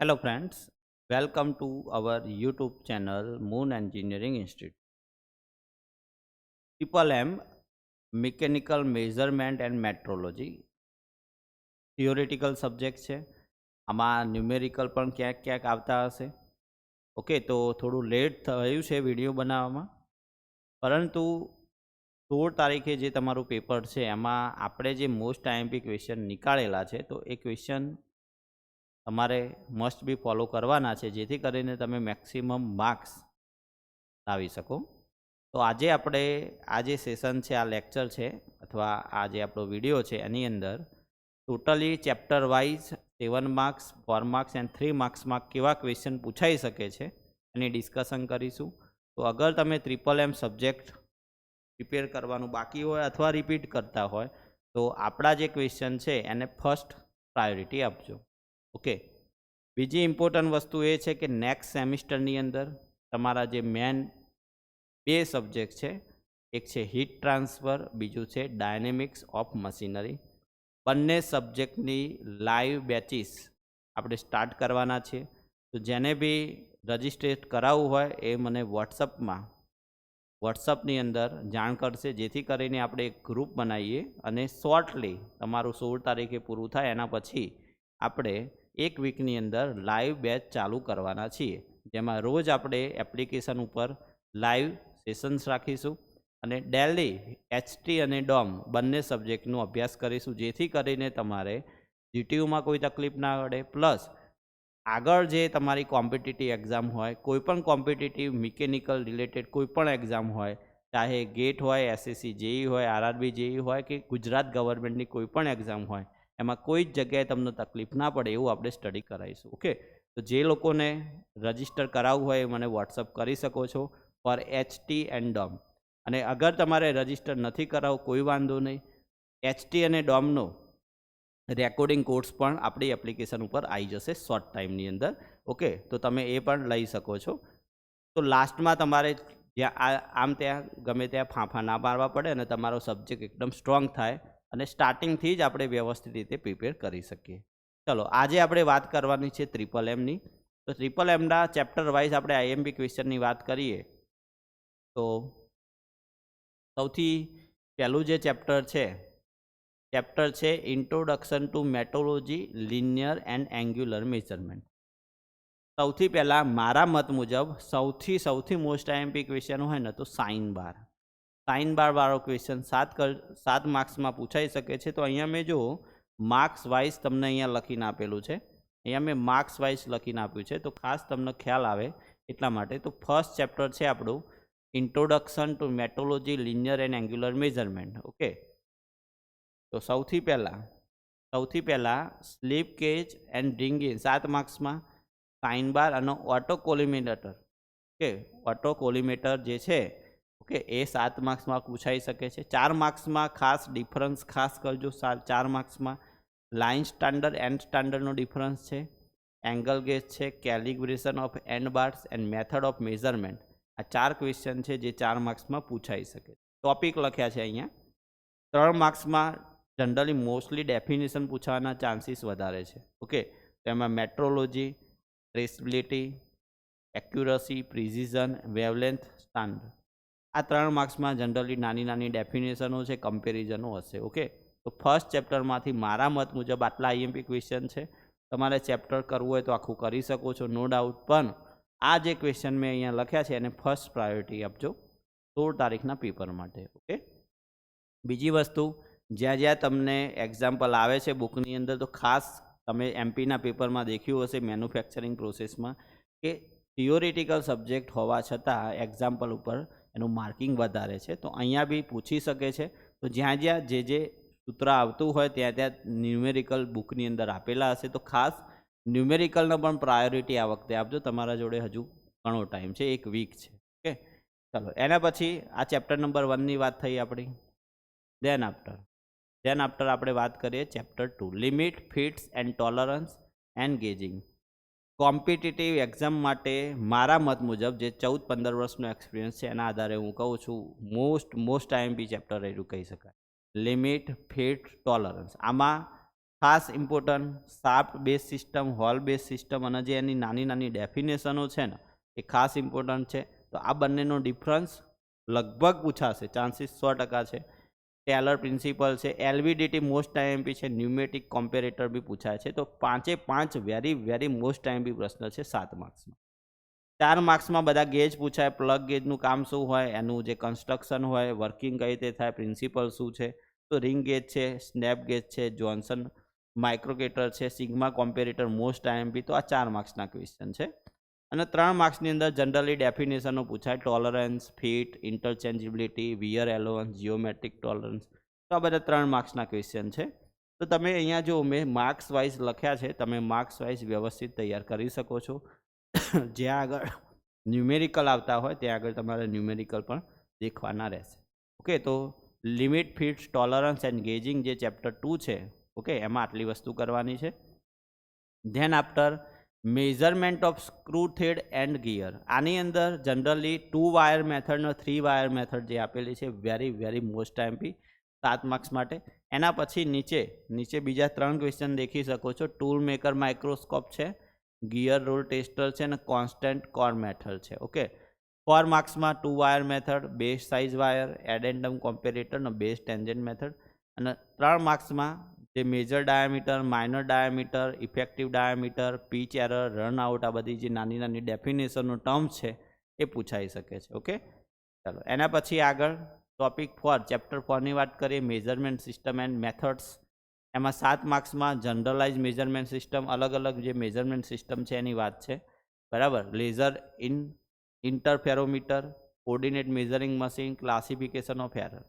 Hello friends, welcome to our YouTube channel Moon Engineering Institute. Triple M Mechanical Measurement and Metrology theoretical subject છે. આમાં numerical પણ ક્યાંક ક્યાંક આવતા હશે. ઓકે, તો થોડું લેટ થયું છે વિડીયો બનાવવામાં, પરંતુ 16 તારીખે જે તમારું પેપર છે એમાં આપણે જે મોસ્ટ આઈએમપી ક્વેશ્ચન નીકાળેલા છે તો એ ક્વેશ્ચન તમારે મસ્ટ બી ફોલો કરવાના છે, જેથી કરીને તમે મેક્સિમમ માર્ક્સ લાવી શકો. તો આજે આપણે આ જે સેશન છે, આ લેક્ચર છે અથવા આ જે આપણો વિડીયો છે એની અંદર totally chapter wise 7 marks, 4 marks and 3 માર્ક્સમાં કેવા ક્વેશ્ચન પૂછાઈ શકે છે એની ડિસ્કશન કરીશું. તો અગર તમે ટ્રિપલ એમ સબ્જેક્ટ પ્રિપેર કરવાનું બાકી હોય અથવા રિપીટ કરતા હોય તો આપણા જે ક્વેશ્ચન છે એને ફર્સ્ટ પ્રાયોરિટી આપજો. ઓકે, બીજી ઇમ્પોર્ટન્ટ વસ્તુ એ છે કે નેક્સ્ટ સેમિસ્ટરની અંદર તમારા જે મેન બે સબ્જેક્ટ છે, એક છે હીટ ટ્રાન્સફર, બીજું છે ડાયનેમિક્સ ઓફ મશીનરી. બંને સબ્જેક્ટની લાઈવ બેચીસ આપણે સ્ટાર્ટ કરવાના છે. તો જેને બી રજિસ્ટ્રેટ કરાવવું હોય એ મને વોટ્સઅપની અંદર જાણ કરશે, જેથી કરીને આપણે એક ગ્રુપ બનાવીએ અને શોર્ટલી તમારું 16 તારીખે પૂરું થાય એના પછી આપણે એક વીકની અંદર લાઈવ બેચ ચાલુ કરવાના છીએ, જેમાં રોજ આપણે એપ્લિકેશન ઉપર લાઈવ સેશન્સ રાખીશું અને ડેલી એચટી અને ડોમ બંને સબ્જેક્ટનો અભ્યાસ કરીશું, જેથી કરીને તમારે જીટીયુમાં કોઈ તકલીફ ના પડે. પ્લસ આગળ જે તમારી કોમ્પિટિટિવ એક્ઝામ હોય, કોઈપણ કોમ્પિટિટિવ મિકેનિકલ રિલેટેડ કોઈપણ એક્ઝામ હોય, ચાહે ગેટ હોય, એસએસસી જેઈ હોય, આરઆરબી જેઈ હોય કે ગુજરાત ગવર્મેન્ટની કોઈપણ એક્ઝામ હોય, એમાં કોઈ જ જગ્યાએ તમને તકલીફ ના પડે એવું આપણે સ્ટડી કરાવીશું. ઓકે, તો જે લોકોને રજિસ્ટર કરાવવું હોય એ મને વોટ્સઅપ કરી શકો છો ફોર એચટી એન્ડ ડોમ. અને અગર તમારે રજિસ્ટર નથી કરાવવું કોઈ વાંધો નહીં, એચટી અને ડોમનો રેકોર્ડિંગ કોર્સ પણ આપણી એપ્લિકેશન ઉપર આવી જશે શોર્ટ ટાઈમની અંદર. ઓકે, તો તમે એ પણ લઈ શકો છો. તો લાસ્ટમાં તમારે જ્યાં આમ ત્યાં ગમે ત્યાં ફાંફા ના મારવા પડે અને તમારો સબ્જેક્ટ એકદમ સ્ટ્રોંગ થાય અને સ્ટાર્ટિંગથી જ આપણે વ્યવસ્થિત રીતે પ્રિપેર કરી શકીએ. ચલો, આજે આપણે વાત કરવાની છે ટ્રિપલ એમની. તો ટ્રિપલ એમના ચેપ્ટર વાઇઝ આપણે આઈએમપી ક્વેશ્ચનની વાત કરીએ તો સૌથી પહેલું જે ચેપ્ટર છે introduction to metrology linear and angular measurement. સૌથી પહેલાં મારા મત મુજબ સૌથી મોસ્ટ આઈએમપી ક્વેશ્ચન હોય ને તો સાઇન બાર વાળો ક્વેશ્ચન 7 માર્ક્સમાં પૂછાઈ શકે છે. તો અહીંયા મેં જો માર્ક્સ વાઇઝ તમને અહીંયા લખીને આપેલું છે, અહીંયા મેં માર્ક્સ વાઇઝ લખીને આપ્યું છે, તો ખાસ તમને ખ્યાલ આવે એટલા માટે. તો ફર્સ્ટ ચેપ્ટર છે આપણું introduction to metrology linear and angular measurement. Okay, તો સૌથી પહેલાં સ્લીપ કેજ એન્ડ રિંગિંગ 7 માર્ક્સમાં, સાઇન બાર અને auto collimator. Okay, auto collimator જે છે ઓકે એ 7 માર્ક્સમાં પૂછાઈ શકે છે. 4 માર્ક્સમાં ખાસ ડિફરન્સ ખાસ કરજો. 4 માર્ક્સમાં લાઇન સ્ટાન્ડર્ડ એન્ડ સ્ટાન્ડર્ડનો ડિફરન્સ છે, એંગલ ગેજ છે, calibration of and bars and method of measurement. આ 4 ક્વેશ્ચન છે જે 4 માર્ક્સમાં પૂછાઈ શકે. ટોપિક લખ્યા છે અહીંયા. 3 માર્ક્સમાં જનરલી મોસ્ટલી ડેફિનેશન પૂછવાના ચાન્સીસ વધારે છે. ઓકે, તો એમાં metrology, traceability, accuracy, precision, wavelength, standard. આ 3 માર્ક્સમાં જનરલી નાની ડેફિનેશનો છે, કમ્પેરિઝનો હશે. ઓકે, તો ફર્સ્ટ ચેપ્ટરમાંથી મારા મત મુજબ આટલા આઈએમપી ક્વેશ્ચન છે. તમારે ચેપ્ટર કરવું હોય તો આખું કરી શકો છો, નો ડાઉટ. પણ આ જે ક્વેશ્ચન મેં અહીંયા લખ્યા છે એને ફર્સ્ટ પ્રાયોરિટી આપજો 16 તારીખના પેપર માટે. ઓકે, બીજી વસ્તુ, જ્યાં તમને એક્ઝામ્પલ આવે છે બુકની અંદર, તો ખાસ તમે એમપીના પેપરમાં દેખ્યું હશે મેન્યુફેક્ચરિંગ પ્રોસેસમાં કે થિયોરિટિકલ સબ્જેક્ટ હોવા છતાં એક્ઝામ્પલ ઉપર એનું માર્કિંગ વધારે છે. તો અહીંયા બી પૂછી શકે છે. તો જ્યાં જે સૂત્ર આવતું હોય ત્યાં ન્યુમેરિકલ બુકની અંદર આપેલા હશે. તો ખાસ ન્યુમેરિકલનો પણ પ્રાયોરિટી આ વખતે આપજો. તમારા જોડે હજુ ઘણો ટાઈમ છે, 1 વીક છે. ઓકે, ચાલો, એના પછી આ ચેપ્ટર નંબર 1ની વાત થઈ આપણી. દેન આફ્ટર આપણે વાત કરીએ chapter 2 limit, fits and tolerance and gauging. Competitive exam માટે મારા મત મુજબ જે 14-15 વર્ષનો એક્સપિરિયન્સ છે એના આધારે હું કહું છું મોસ્ટ આઈએમપી ચેપ્ટર એટલું કહી શકાય. Limit, fit, tolerance. આમાં ખાસ important shaft base system, hole base system અને જે એની નાની નાની ડેફિનેશનો છે ને એ ખાસ ઇમ્પોર્ટન્ટ છે. તો આ બંનેનો ડિફરન્સ લગભગ પૂછાશે, ચાન્સીસ 100% છે. ટેલર પ્રિન્સિપલ છે, એલવીડીટી મોસ્ટ આઈએમપી છે, ન્યુમેટિક કોમ્પેરેટર બી પૂછાય છે. તો 5 વેરી મોસ્ટ આઈએમપી પ્રશ્ન છે 7 માર્ક્સમાં. 4 માર્ક્સમાં બધા ગેજ પૂછાય. પ્લગ ગેજનું કામ શું હોય, એનું જે કન્સ્ટ્રક્શન હોય, વર્કિંગ કઈ રીતે થાય, પ્રિન્સિપલ શું છે. તો રિંગ ગેજ છે, સ્નેપ ગેજ છે, જોન્સન માઇક્રોકેટર છે, સિગ્મા કોમ્પેરેટર મોસ્ટ આઈએમપી. તો આ 4 માર્ક્સના ક્વેશ્ચન છે. અને 3 માર્ક્સની અંદર જનરલી ડેફિનેશનો પૂછાય. Tolerance, fit, interchangeability, wear allowance, geometric tolerance. તો આ બધા 3 માર્ક્સના ક્વેશ્ચન છે. તો તમે અહીંયા જો મેં માર્ક્સ વાઇઝ લખ્યા છે, તમે માર્ક્સ વાઇઝ વ્યવસ્થિત તૈયાર કરી શકો છો. જ્યાં આગળ ન્યુમેરિકલ આવતા હોય ત્યાં આગળ તમારે ન્યુમેરિકલ પણ દેખવાના રહેશે. ઓકે, તો લિમિટ, ફિટ્સ, ટોલરન્સ એન્ડ ગેજિંગ જે ચેપ્ટર 2 છે, ઓકે, એમાં આટલી વસ્તુ કરવાની છે. Than after measurement of screw thread and gear. આની અંદર જનરલી 2 વાયર મેથડ અને 3 વાયર મેથડ જે આપેલી છે વેરી મોસ્ટ આઈએમપી 7 માર્ક્સ માટે. એના પછી નીચે બીજા 3 ક્વેશ્ચન દેખી શકો છો. ટૂલ મેકર માઇક્રોસ્કોપ છે, ગિયર રોલ ટેસ્ટર છે અને કોન્સ્ટન્ટ કોર મેથડ છે. ઓકે, 4 માર્ક્સમાં 2 wire method, base size wire, addendum comparator અને બેઝ ટેન્જન્ટ મેથડ. અને 3 માર્ક્સમાં જે major diameter, minor diameter, effective diameter, pitch error, run out, આ બધી જે નાની નાની ડેફિનેશનનો ટર્મ્સ છે એ પૂછાઈ શકે છે. ઓકે, ચાલો એના પછી આગળ ટોપિક 4, ચેપ્ટર 4ની વાત કરીએ. Measurement system and methods. એમાં 7 માર્ક્સમાં જનરલાઇઝ મેઝરમેન્ટ સિસ્ટમ, અલગ જે મેઝરમેન્ટ સિસ્ટમ છે એની વાત છે. બરાબર, laser interferometer, coordinate measuring machine, classification of error.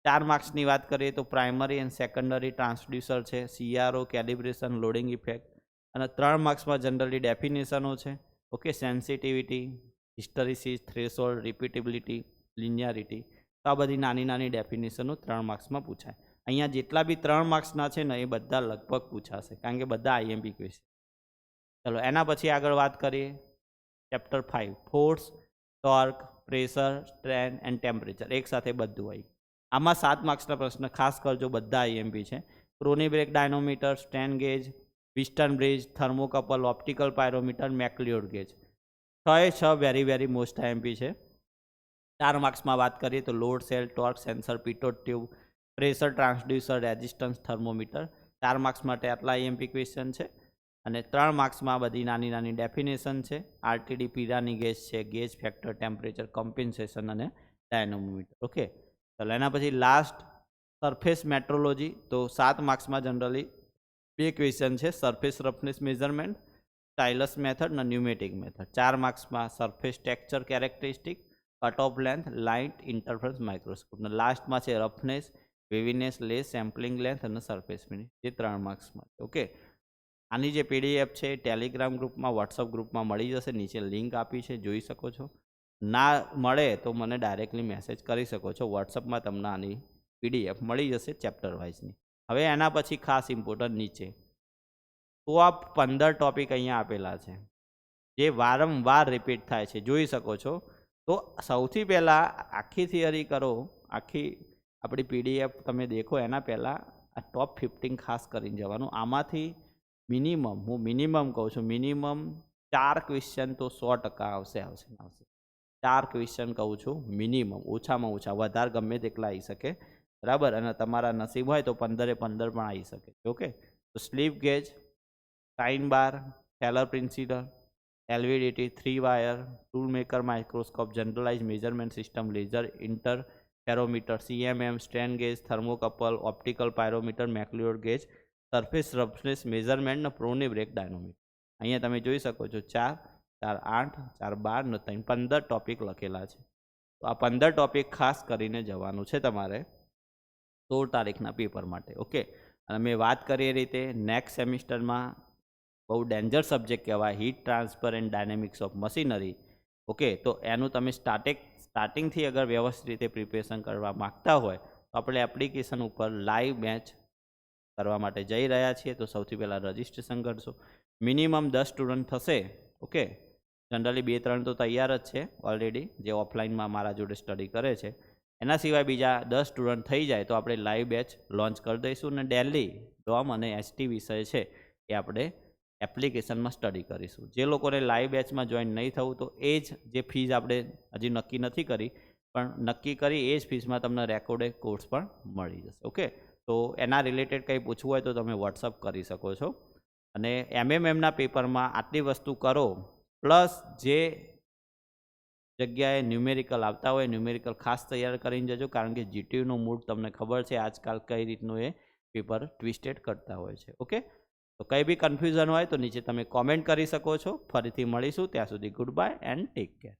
4 માર્ક્સની વાત કરીએ તો પ્રાઇમરી એન્ડ સેકન્ડરી ટ્રાન્સડ્યુસર છે, CRO, કેલિબ્રેશન, લોડિંગ ઇફેક્ટ. અને 3 માર્ક્સમાં જનરલી ડેફિનેશનો છે. Okay, sensitivity, hysteresis, threshold, repeatability, linearity. તો આ બધી નાની નાની ડેફિનેશનો 3 માર્ક્સમાં પૂછાય. અહીંયા જેટલા બી 3 માર્ક્સના છે ને એ બધા લગભગ પૂછાશે, કારણ કે બધા આઈએમપી ક્વેશ્ચન. ચલો એના પછી આગળ વાત કરીએ chapter 5, force, torque, pressure, strain and temperature. એક સાથે બધું આવી. આમાં 7 માર્ક્સના પ્રશ્ન ખાસ કરજો, બધા આઈએમપી છે. Prony brake dynamometer, strain gauge, piston bridge, thermocouple, optical pyrometer, McLeod gauge. 6 very most IMP છે. 4 માર્ક્સમાં વાત કરીએ તો load cell, torque sensor, pitot tube, pressure transducer, resistance thermometer. 4 marks માટે આટલા આઈએમપી ક્વેશ્ચન છે. અને 3 માર્ક્સમાં બધી નાની નાની ડેફિનેશન છે. આરટીડી, પીરાની ગેજ છે, ગેજ ફેક્ટર, ટેમ્પરેચર, કમ્પન્સેશન અને ડાયનોમીટર. ઓકે, ચાલો એના પછી લાસ્ટ સરફેસ મેટ્રોલોજી. તો 7 માર્ક્સમાં જનરલી 2 ક્વેશ્ચન છે, surface roughness measurement, stylus method અને ન્યુમેટિક મેથડ. 4 માર્ક્સમાં surface texture characteristic, cut off length, light interference microscope. અને લાસ્ટમાં છે roughness, waviness, lays, sampling length અને સરફેસ ફિનિશ. જે 3 માર્ક્સમાં. ઓકે, આની જે પીડીએફ છે ટેલિગ્રામ ગ્રુપમાં, વોટ્સઅપ ગ્રુપમાં મળી જશે. નીચે લિંક આપી છે, જોઈ શકો છો. ના મળે તો મને ડાયરેક્ટલી મેસેજ કરી શકો છો. વોટ્સઅપમાં તમને આની પીડીએફ મળી જશે ચેપ્ટર વાઇઝની. હવે એના પછી ખાસ ઇમ્પોર્ટન્ટ નીચે તો આ 15 ટોપિક અહીંયા આપેલા છે જે વારંવાર રિપીટ થાય છે, જોઈ શકો છો. તો સૌથી પહેલાં આખી થિયરી કરો, આખી આપણી પીડીએફ તમે દેખો એના પહેલાં આ ટોપ 15 ખાસ કરીને જવાનું. આમાંથી હું મિનિમમ કહું છું, મિનિમમ 4 ક્વેશ્ચન તો 100% આવશે. 4 ક્વેશ્ચન કહું છું મિનિમમ, ઓછામાં ઓછા. વધારે ગમે તેટલા આવી શકે, બરાબર. અને તમારા નસીબ હોય તો 15 પણ આવી શકે. ઓકે, તો slip gauge, sine bar, Taylor principle, LVDT, 3 wire, tool maker microscope, generalize measurement system, laser interferometer, CMM, strain gauge, thermocouple, optical pyrometer, McLeod gauge, surface roughness measurement, Prony brake dynamometer. અહીંયા તમે જોઈ શકો છો 4, 4, 8, 4, 12 ને 15 ટોપિક લખેલા છે. તો આ 15 ટોપિક ખાસ કરીને જવાનું છે તમારે 16 તારીખના પેપર માટે. ઓકે, અને મેં વાત કરી એ રીતે નેક્સ્ટ સેમિસ્ટરમાં બહુ ડેન્જર સબ્જેક્ટ કહેવાય, heat transfer and dynamics of machinery. Okay, તો એનું તમે સ્ટાર્ટિંગથી અગર વ્યવસ્થિત રીતે પ્રિપેરેશન કરવા માગતા હોય તો આપણે એપ્લિકેશન ઉપર લાઈવ બેચ કરવા માટે જઈ રહ્યા છીએ. તો સૌથી પહેલાં રજિસ્ટ્રેશન કરશો. મિનિમમ 10 સ્ટુડન્ટ થશે. ઓકે, જનરલી 2-3 તો તૈયાર જ છે ઓલરેડી, જે ઓફલાઈનમાં મારા જોડે સ્ટડી કરે છે. એના સિવાય બીજા 10 સ્ટુડન્ટ થઈ જાય તો આપણે લાઈવ બેચ લોન્ચ કરી દઈશું. અને ડોમ અને એસટી વિષય છે એ આપણે એપ્લિકેશનમાં સ્ટડી કરીશું. જે લોકોને લાઈવ બેચમાં જોઈન નહીં થવું તો એ જ જે ફીસ આપણે હજી નક્કી નથી કરી પણ નક્કી કરી એ જ ફીસમાં તમને રેકોર્ડેડ કોર્સ પણ મળી જશે. ઓકે, તો એના રિલેટેડ કંઈ પૂછવું હોય તો તમે વોટ્સઅપ કરી શકો છો. અને એમએમએમના પેપરમાં આટલી વસ્તુ કરો પ્લસ જે જગ્યાએ ન્યુમેરિકલ આવતા હોય ન્યુમેરિકલ ખાસ તૈયાર કરીને જજો, કારણ કે જીટીયુનો મૂડ તમને ખબર છે આજકાલ કઈ રીતનું એ પેપર ટ્વિસ્ટેડ કરતા હોય છે. ઓકે, તો કંઈ બી કન્ફ્યુઝન હોય તો નીચે તમે કોમેન્ટ કરી શકો છો. ફરીથી મળીશું, ત્યાં સુધી good bye and take care.